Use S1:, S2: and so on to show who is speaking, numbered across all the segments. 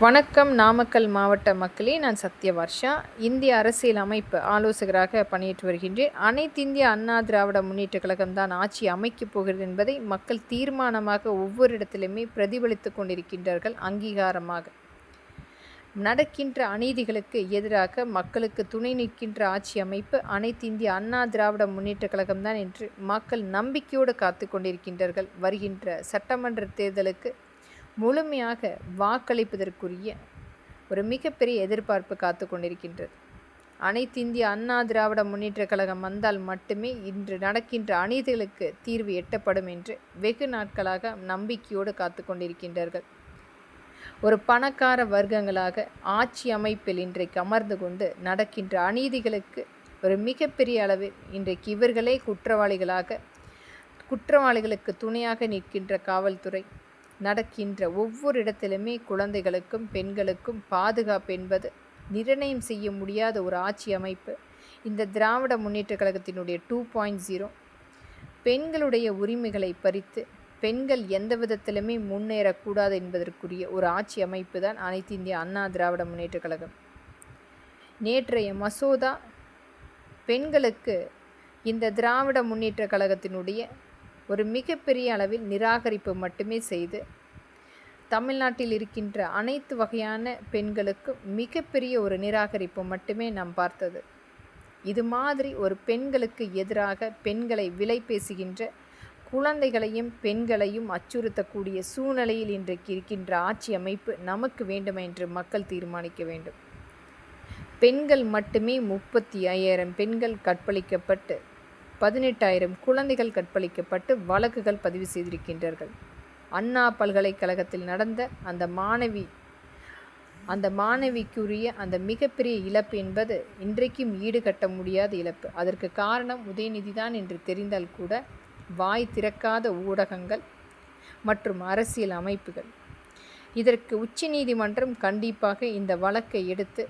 S1: வணக்கம் நாமக்கல் மாவட்ட மக்களே, நான் சத்யவர்ஷா. இந்திய அரசியல் அமைப்பு ஆலோசகராக பணியாற்றி வருகின்றேன். அனைத்திந்திய அண்ணா திராவிட முன்னேற்றக் கழகம்தான் ஆட்சி அமைக்கப் போகிறது என்பதை மக்கள் தீர்மானமாக ஒவ்வொரு இடத்திலுமே பிரதிபலித்து கொண்டிருக்கின்றார்கள். அங்கீகாரமாக நடக்கின்ற அநீதிகளுக்கு எதிராக மக்களுக்கு துணை நிற்கின்ற ஆட்சி அமைப்பு அனைத்திந்திய அண்ணா திராவிட முன்னேற்றக் கழகம்தான் என்று மக்கள் நம்பிக்கையோடு காத்து கொண்டிருக்கின்றார்கள். வருகின்ற சட்டமன்ற தேர்தலுக்கு முழுமையாக வாக்களிப்பதற்குரிய ஒரு மிகப்பெரிய எதிர்பார்ப்பு காத்து கொண்டிருக்கின்றது. அனைத்திந்திய அண்ணா திராவிட முன்னேற்றக் கழகம் வந்தால் மட்டுமே இன்று நடக்கின்ற அநீதிகளுக்கு தீர்வு எட்டப்படும் என்று வெகு நாட்களாக நம்பிக்கையோடு காத்து கொண்டிருக்கின்றார்கள். ஒரு பணக்கார வர்க்கங்களாக ஆட்சி அமைப்பில் இன்றைக்கு அமர்ந்து கொண்டு நடக்கின்ற அநீதிகளுக்கு ஒரு மிகப்பெரிய அளவில் இன்றைக்கு இவர்களே குற்றவாளிகளுக்கு துணையாக நிற்கின்ற காவல்துறை, நடக்கின்ற ஒவ்வொரு இடத்திலுமே குழந்தைகளுக்கும் பெண்களுக்கும் பாதுகாப்பு என்பது நிர்ணயம் செய்ய முடியாத ஒரு ஆட்சி அமைப்பு இந்த திராவிட முன்னேற்றக் கழகத்தினுடைய 2.0. பெண்களுடைய உரிமைகளை பறித்து பெண்கள் எந்த விதத்திலுமே முன்னேறக்கூடாது என்பதற்குரிய ஒரு ஆட்சி அமைப்பு தான் அனைத்து இந்திய அண்ணா திராவிட முன்னேற்றக் கழகம். நேற்றைய மசோதா பெண்களுக்கு இந்த திராவிட முன்னேற்றக் கழகத்தினுடைய ஒரு மிகப்பெரிய அளவில் நிராகரிப்பு மட்டுமே செய்து தமிழ்நாட்டில் இருக்கின்ற அனைத்து வகையான பெண்களுக்கும் மிகப்பெரிய ஒரு நிராகரிப்பு மட்டுமே நாம் பார்த்தது. இது மாதிரி ஒரு பெண்களுக்கு எதிராக பெண்களை விலை பேசுகின்ற, குழந்தைகளையும் பெண்களையும் அச்சுறுத்தக்கூடிய சூழ்நிலையில் இன்றைக்கு இருக்கின்ற ஆட்சி அமைப்பு நமக்கு வேண்டும் என்று மக்கள் தீர்மானிக்க வேண்டும். பெண்கள் மட்டுமே 35,000 பெண்கள் கற்பழிக்கப்பட்டு 18,000 குழந்தைகள் கற்பழிக்கப்பட்டு வழக்குகள் பதிவு செய்திருக்கின்றார்கள். அண்ணா பல்கலைக்கழகத்தில் நடந்த அந்த மாணவிக்குரிய அந்த மிகப்பெரிய இழப்பு என்பது இன்றைக்கும் ஈடுகட்ட முடியாத இழப்பு. அதற்கு காரணம் உதயநிதி தான் என்று தெரிந்தால் கூட வாய் திறக்காத ஊடகங்கள் மற்றும் அரசியல் அமைப்புகள். இதற்கு உச்சநீதிமன்றம் கண்டிப்பாக இந்த வழக்கை எடுத்து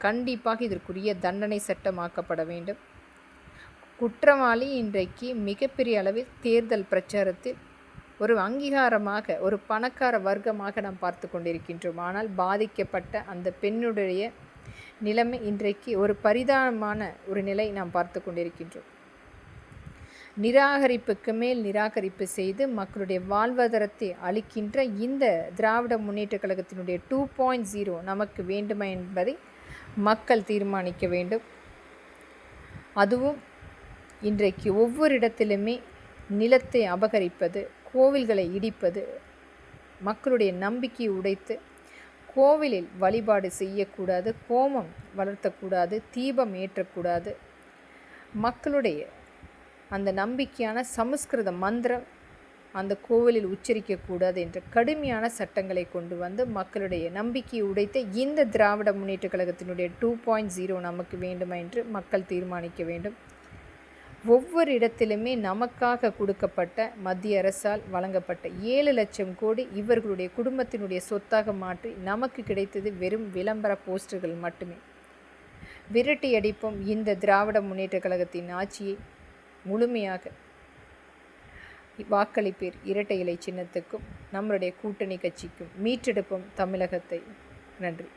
S1: கண்டிப்பாக இதற்குரிய தண்டனை சட்டமாக்கப்பட வேண்டும். குற்றவாளி இன்றைக்கு மிகப்பெரிய அளவில் தேர்தல் பிரச்சாரத்தில் ஒரு அங்கீகாரமாக ஒரு பணக்கார வர்க்கமாக நாம் பார்த்து கொண்டிருக்கின்றோம். ஆனால் பாதிக்கப்பட்ட அந்த பெண்ணுடைய நிலைமை இன்றைக்கு ஒரு பரிதாபமான ஒரு நிலை நாம் பார்த்து கொண்டிருக்கின்றோம். நிராகரிப்புக்கு மேல் நிராகரிப்பு செய்து மக்களுடைய வாழ்வாதாரத்தை அளிக்கின்ற இந்த திராவிட முன்னேற்றக் கழகத்தினுடைய 2.0 நமக்கு வேண்டுமா என்பதை மக்கள் தீர்மானிக்க வேண்டும். அதுவும் இன்றைக்கு ஒவ்வொரு இடத்திலுமே நிலத்தை அபகரிப்பது, கோவில்களை இடிப்பது, மக்களுடைய நம்பிக்கையை உடைத்து கோவிலில் வழிபாடு செய்யக்கூடாது, ஹோமம் வளர்த்தக்கூடாது, தீபம் ஏற்றக்கூடாது, மக்களுடைய அந்த நம்பிக்கையான சமஸ்கிருத மந்திரம் அந்த கோவிலில் உச்சரிக்கக்கூடாது என்ற கடுமையான சட்டங்களை கொண்டு வந்து மக்களுடைய நம்பிக்கையை உடைத்த இந்த திராவிட முன்னேற்றக் கழகத்தினுடைய 2.0 நமக்கு வேண்டுமா என்று மக்கள் தீர்மானிக்க வேண்டும். ஒவ்வொரு இடத்திலுமே நமக்காக கொடுக்கப்பட்ட மத்திய அரசால் வழங்கப்பட்ட 7 லட்சம் கோடி இவர்களுடைய குடும்பத்தினுடைய சொத்தாக மாற்றி நமக்கு கிடைத்தது வெறும் விளம்பர போஸ்டர்கள் மட்டுமே. விரட்டி அடிப்போம் இந்த திராவிட முன்னேற்றக் கழகத்தின் ஆட்சியை. முழுமையாக வாக்களிப்பேர் இரட்டை இலை சின்னத்துக்கும் நம்மளுடைய கூட்டணி கட்சிக்கும். மீட்டெடுப்போம் தமிழகத்தை. நன்றி.